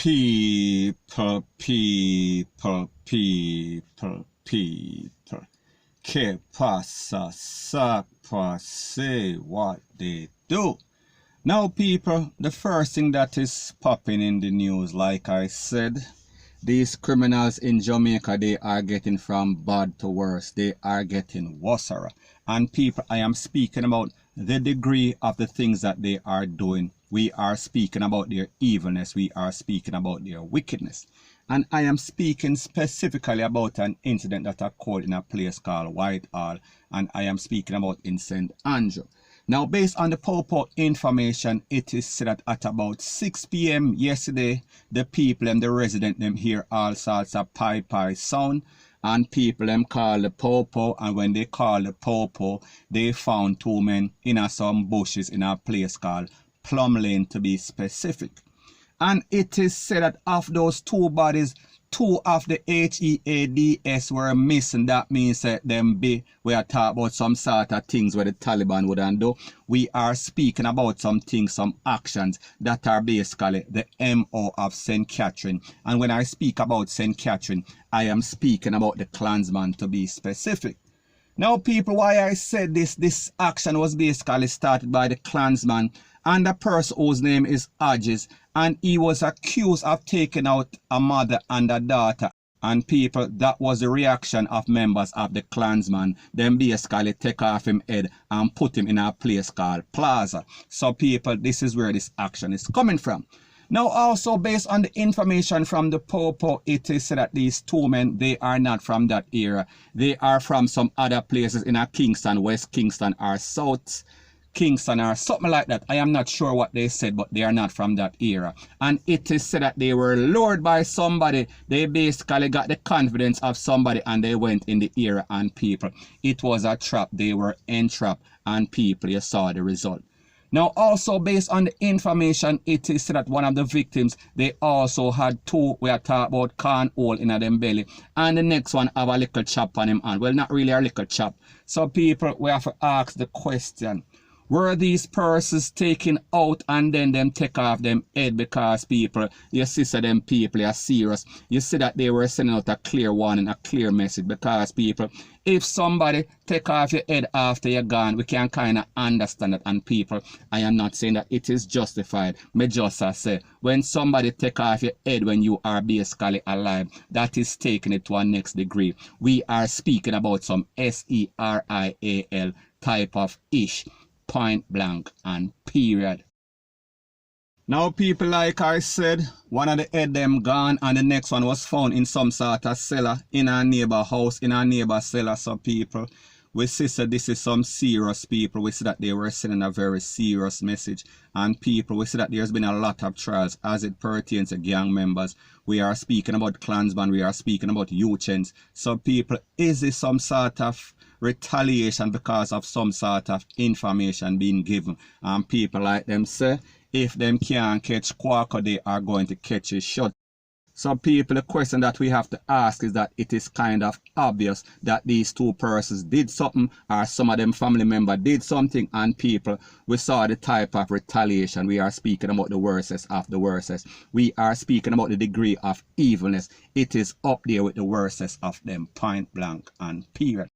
People. Que pasa, sapa, say what they do. Now, people, the first thing that is popping in the news, like I said, these criminals in Jamaica, they are getting from bad to worse. They are getting worse. And people, I am speaking about the degree of the things that they are doing. We are speaking about their evilness. We are speaking about their wickedness. And I am speaking specifically about an incident that occurred in a place called Whitehall. And I am speaking about in St. Andrew. Now, based on the Popo information, it is said that at about 6 p.m. yesterday, the people and the resident them hear all sorts of pie sound, and people them call the Popo, and when they call the Popo, they found two men in some bushes in a place called Plum Lane, to be specific. And it is said that of those two bodies, two of the HEADS were missing. That means that we are talking about some sort of things where the Taliban wouldn't do. We are speaking about some things, some actions that are basically the MO of St. Catherine. And when I speak about St. Catherine, I am speaking about the Klansman, to be specific. Now, people, why I said this action was basically started by the Klansman and a person whose name is Hodges, and he was accused of taking out a mother and a daughter. And people, that was the reaction of members of the Klansman. Them basically take off him head and put him in a place called Plaza. So people, this is where this action is coming from. Now, also based on the information from the Popo, it is said that these two men, they are not from that area. They are from some other places in a Kingston, West Kingston, or South Kingston, or something like that. I am not sure what they said, but they are not from that era. And it is said that they were lured by somebody. They basically got the confidence of somebody and they went in the era, and people, it was a trap. They were entrapped, and people, you saw the result. Now, also based on the information, it is said that one of the victims, they also had two, we are talking about cornhole in them belly, and the next one have a little chop on him hand. Well, not really a little chop. So people, we have to ask the question, were these persons taken out and then them take off them head? Because people, you see so them people are serious. You see that they were sending out a clear warning, a clear message. Because people, if somebody take off your head after you're gone, we can kind of understand it. And people, I am not saying that it is justified. Me just say, when somebody take off your head when you are basically alive, that is taking it to a next degree. We are speaking about some SERIAL type of ish. Point blank and period. Now, people, like I said, one of the head them gone and the next one was found in some sort of cellar in our neighbor house, in our neighbor cellar. So people, we see that this is some serious people. We see that they were sending a very serious message. And people, we see that there's been a lot of trials as it pertains to gang members. We are speaking about Klansman, we are speaking about youths. So people, is this some sort of retaliation because of some sort of information being given? And people like them say, if them can't catch Quacker, they are going to catch a shot. So people, the question that we have to ask is that it is kind of obvious that these two persons did something, or some of them family member did something, and people, we saw the type of retaliation. We are speaking about the worstest of the worstest. We are speaking about the degree of evilness. It is up there with the worstest of them, point blank and period.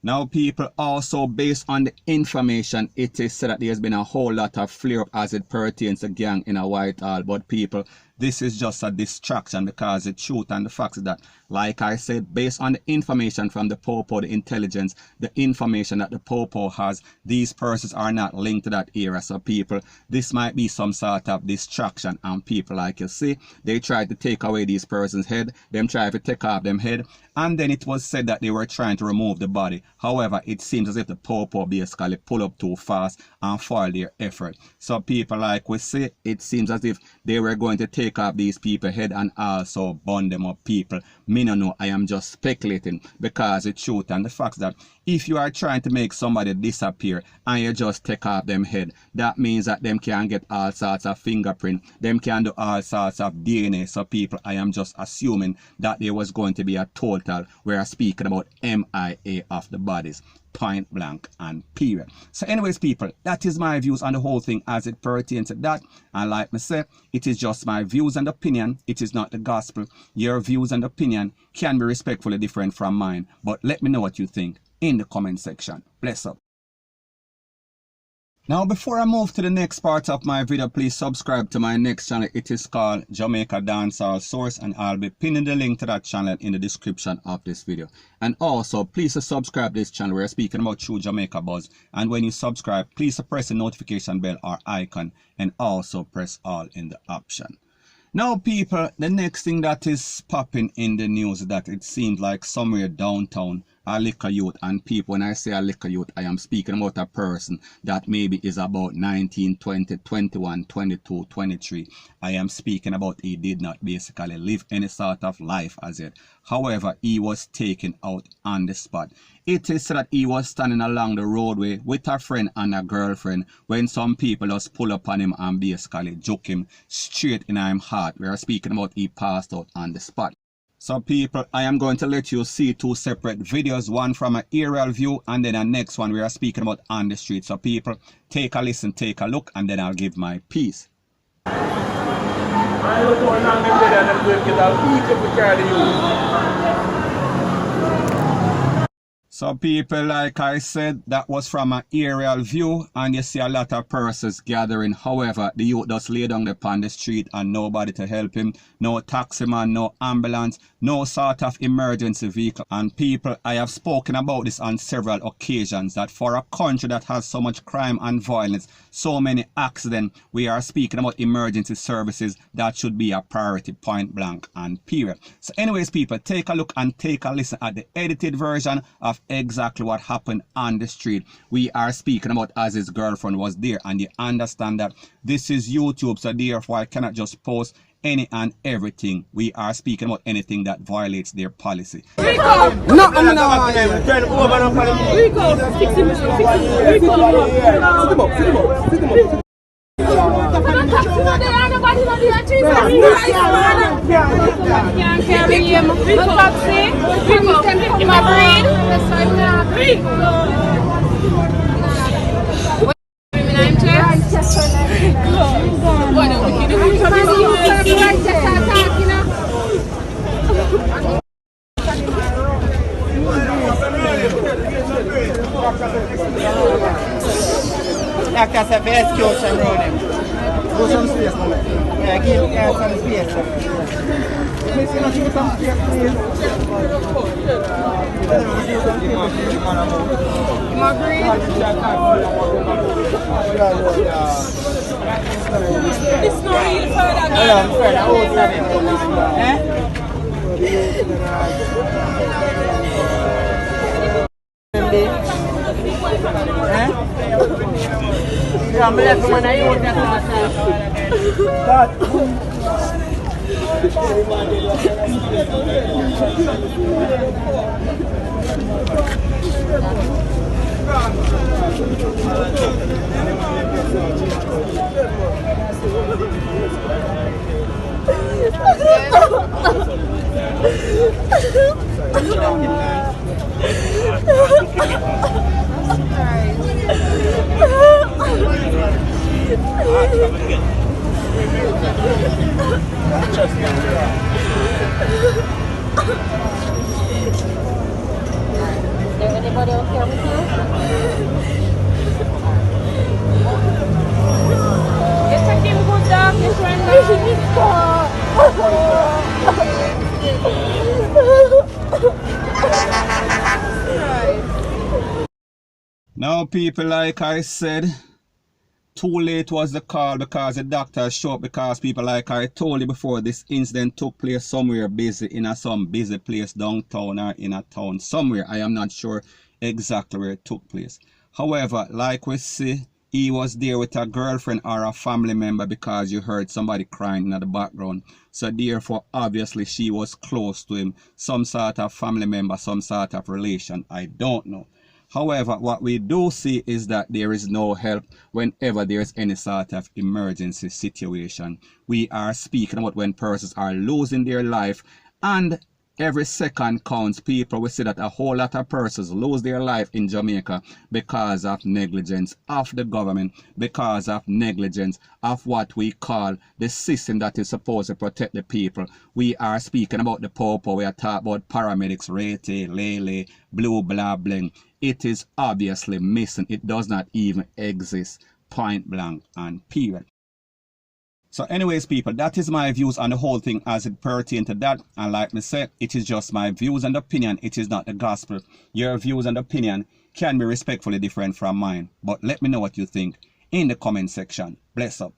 Now, people, also based on the information, it is said that there's been a whole lot of flare-up as it pertains to gang in a Whitehall. But people, this is just a distraction, because the truth and the facts is that, like I said, based on the information from the Popo, the intelligence, the information that the Popo has, these persons are not linked to that era. So people, this might be some sort of distraction, and people, like you see, they tried to take away these persons' head, them tried to take off them head, and then it was said that they were trying to remove the body. However, it seems as if the Popo basically pull up too fast and foil their effort. So people, like we say, it seems as if they were going to take off these people's head and also burn them up. People, me no know, I am just speculating, because the truth and the fact that if you are trying to make somebody disappear and you just take off them head, that means that them can get all sorts of fingerprint, them can do all sorts of DNA. So people, I am just assuming that there was going to be a total, we are speaking about MIA of the bodies. point blank and period. So anyways people, that is my views on the whole thing as it pertains to that. And like me say, it is just my views and opinion. It is not the gospel. Your views and opinion can be respectfully different from mine, but let me know what you think in the comment section. Bless up. Now before I move to the next part of my video, please subscribe to my next channel. It is called Jamaica Dancehall Source, and I'll be pinning the link to that channel in the description of this video. And also please subscribe to this channel. We're speaking about true Jamaica buzz, and when you subscribe, please press the notification bell or icon and also press all in the option. Now people, the next thing that is popping in the news is that it seems like somewhere downtown a liquor youth, and people, when I say a liquor youth, I am speaking about a person that maybe is about 19, 20, 21, 22, 23. I am speaking about he did not basically live any sort of life as yet. However, he was taken out on the spot. It is said that he was standing along the roadway with a friend and a girlfriend when some people just pull up on him and basically juke him straight in his heart. We are speaking about he passed out on the spot. So people, I am going to let you see two separate videos, one from an aerial view and then the next one we are speaking about on the street. So people, take a listen, take a look, and then I'll give my piece. So people, like I said, that was from an aerial view and you see a lot of persons gathering. However, the youth just lay down upon the street and nobody to help him. No taxi man, no ambulance, no sort of emergency vehicle. And people, I have spoken about this on several occasions, that for a country that has so much crime and violence, so many accidents, we are speaking about emergency services that should be a priority, point blank and period. So anyways people, take a look and take a listen at the edited version of exactly what happened on the street. We are speaking about as his girlfriend was there, and you understand that this is YouTube, so therefore I cannot just post any and everything. We are speaking about anything that violates their policy. Rico! No, Rico, fix him. Like I said, first coach and run him. Go some space, man. Yeah, give the guy some space. Please, you know, give some space, please. It's not really further. Hello, I'm afraid I won't have it. Eh? Yeah, I'm left when I own that Anybody else here with you? It's a Kim good dog, this Now people, like I said, too late was the call because the doctor showed up, because people, like I told you before, this incident took place somewhere busy, in some busy place downtown or in a town somewhere. I am not sure exactly where it took place. However, like we see, he was there with a girlfriend or a family member, because you heard somebody crying in the background. So therefore, obviously, she was close to him. Some sort of family member, some sort of relation. I don't know. However, what we do see is that there is no help whenever there is any sort of emergency situation. We are speaking about when persons are losing their life, and Every second counts, people. We see that a whole lot of persons lose their life in Jamaica because of negligence of the government, because of negligence of what we call the system that is supposed to protect the people. We are speaking about the popo, we are talking about paramedics, rete, lele, blue, blah, bling. It is obviously missing. It does not even exist, point blank and period. So anyways, people, that is my views on the whole thing as it pertains to that. And like me said, it is just my views and opinion. It is not the gospel. Your views and opinion can be respectfully different from mine. But let me know what you think in the comment section. Bless up.